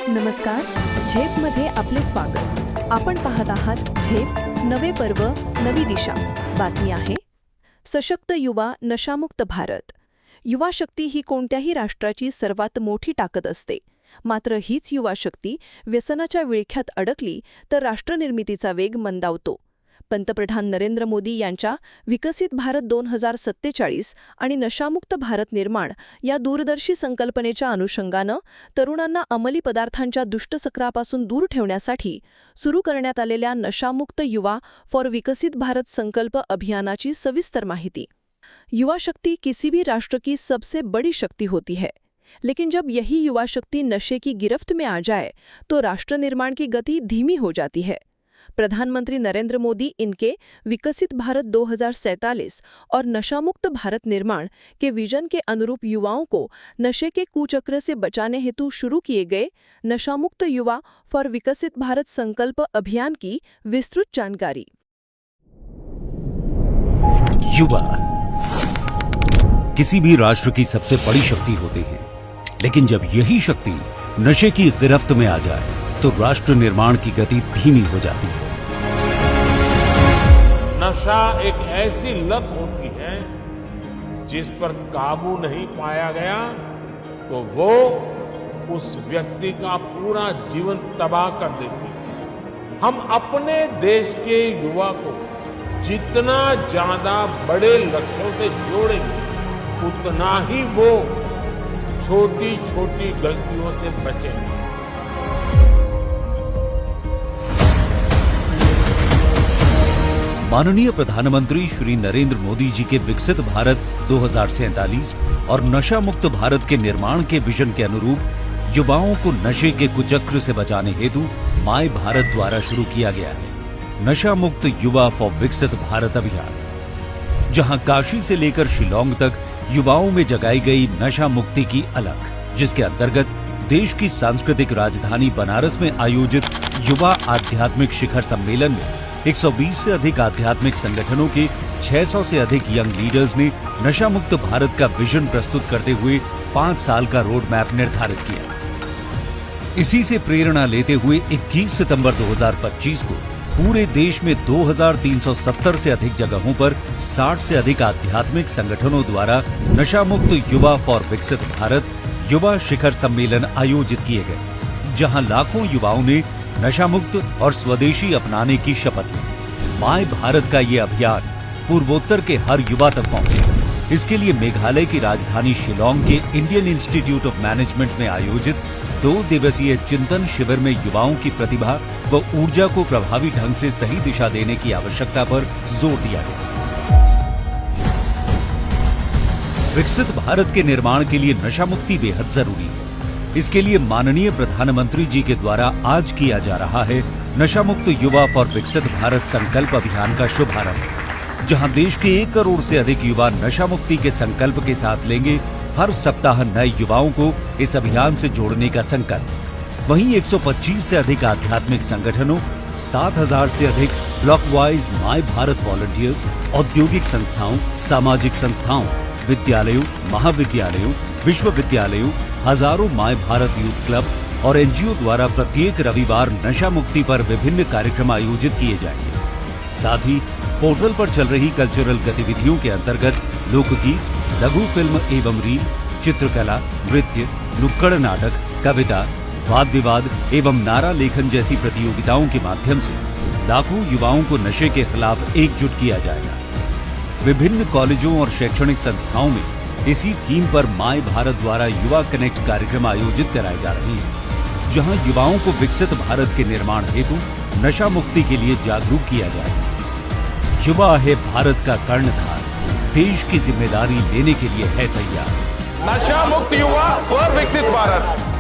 नमस्कार, झेपमध्ये आपले स्वागत. आपण पाहत आहात झेप, नवे पर्व, नवी दिशा. बातमी आहे सशक्त युवा, नशामुक्त भारत. युवा शक्ती ही कोणत्याही राष्ट्राची सर्वात मोठी ताकद असते. मात्र हीच युवा शक्ती व्यसनाच्या विळख्यात अडकली तर राष्ट्रनिर्मितीचा वेग मंदावतो. पंतप्रधान नरेंद्र मोदी यांच्या विकसित भारत 2047 आणि नशामुक्त भारत निर्माण या दूरदर्शी संकल्पनेच्या अनुषंगानं तरुणांना अंमली पदार्थांच्या दुष्टचक्रापासून दूर ठेवण्यासाठी सुरू करण्यात आलेल्या नशामुक्त युवा फॉर विकसित भारत संकल्प अभियानाची सविस्तर माहिती. युवा शक्ति किसी भी राष्ट्र की सबसे बड़ी शक्ति होती है, लेकिन जब यही युवा शक्ति नशे की गिरफ्त में आ जाए तो राष्ट्र निर्माण की गति धीमी हो जाती है. प्रधानमंत्री नरेंद्र मोदी इनके विकसित भारत 2047 और नशामुक्त भारत निर्माण के विजन के अनुरूप युवाओं को नशे के कुचक्र से बचाने हेतु शुरू किए गए नशामुक्त युवा फॉर विकसित भारत संकल्प अभियान की विस्तृत जानकारी. युवा किसी भी राष्ट्र की सबसे बड़ी शक्ति होती है, लेकिन जब यही शक्ति नशे की गिरफ्त में आ जाए तो राष्ट्र निर्माण की गति धीमी हो जाती है. नशा एक ऐसी लत होती है जिस पर काबू नहीं पाया गया तो वो उस व्यक्ति का पूरा जीवन तबाह कर देती है. हम अपने देश के युवा को जितना ज्यादा बड़े लक्ष्यों से जोड़ेंगे उतना ही वो छोटी छोटी गलतियों से बचेंगे. माननीय प्रधानमंत्री श्री नरेंद्र मोदी जी के विकसित भारत 2047 और नशा मुक्त भारत के निर्माण के विजन के अनुरूप युवाओं को नशे के कुचक्र से बचाने हेतु माय भारत द्वारा शुरू किया गया है नशा मुक्त युवा फॉर विकसित भारत अभियान, जहां काशी से लेकर शिलांग तक युवाओं में जगाई गई नशा मुक्ति की अलख, जिसके अंतर्गत देश की सांस्कृतिक राजधानी बनारस में आयोजित युवा आध्यात्मिक शिखर सम्मेलन में 120 से अधिक आध्यात्मिक संगठनों के 600 से अधिक यंग लीडर्स ने नशा मुक्त भारत का विजन प्रस्तुत करते हुए 5 साल का रोड मैप निर्धारित किया. इसी से प्रेरणा लेते हुए 21 सितंबर 2025 को पूरे देश में 2370 से अधिक जगहों पर 60 से अधिक आध्यात्मिक संगठनों द्वारा नशा मुक्त युवा फॉर विकसित भारत युवा शिखर सम्मेलन आयोजित किए गए, जहां लाखों युवाओं ने नशा मुक्त और स्वदेशी अपनाने की शपथ ली. माय भारत का ये अभियान पूर्वोत्तर के हर युवा तक पहुंचे. इसके लिए मेघालय की राजधानी शिलांग के इंडियन इंस्टीट्यूट ऑफ मैनेजमेंट में आयोजित 2 दिवसीय चिंतन शिविर में युवाओं की प्रतिभा व ऊर्जा को प्रभावी ढंग से सही दिशा देने की आवश्यकता पर जोर दिया गया. विकसित भारत के निर्माण के लिए नशा मुक्ति बेहद जरूरी है. इसके लिए माननीय प्रधानमंत्री जी के द्वारा आज किया जा रहा है नशा मुक्त युवा फॉर विकसित भारत संकल्प अभियान का शुभारंभ, जहां देश के 1 करोड़ से अधिक युवा नशा मुक्ति के संकल्प के साथ लेंगे हर सप्ताह नए युवाओं को इस अभियान से जोड़ने का संकल्प. वहीं 125 से अधिक आध्यात्मिक संगठनों, 7000 से अधिक block wise my Bharat volunteers, औद्योगिक संस्थाओं, सामाजिक संस्थाओं, विद्यालयों, महाविद्यालयों, विश्वविद्यालयों, हजारों माय भारत यूथ क्लब और एनजीओ द्वारा प्रत्येक रविवार नशा मुक्ति पर विभिन्न कार्यक्रम आयोजित किए जाएंगे. साथ ही पोर्टल पर चल रही कल्चरल गतिविधियों के अंतर्गत लोकगीत, लघु फिल्म एवं रील, चित्रकला, नृत्य, नुक्कड़ नाटक, कविता, वाद विवाद एवं नारा लेखन जैसी प्रतियोगिताओं के माध्यम से लाखों युवाओं को नशे के खिलाफ एकजुट किया जाएगा. विभिन्न कॉलेजों और शैक्षणिक संस्थाओं में इसी थीम पर माय भारत द्वारा युवा कनेक्ट कार्यक्रम आयोजित कराए जा रहे हैं, जहां युवाओं को विकसित भारत के निर्माण हेतु नशा मुक्ति के लिए जागरूक किया जाएगा. युवा है भारत का कर्णधार, देश की जिम्मेदारी लेने के लिए है तैयार. नशा मुक्त युवा फॉर विकसित भारत.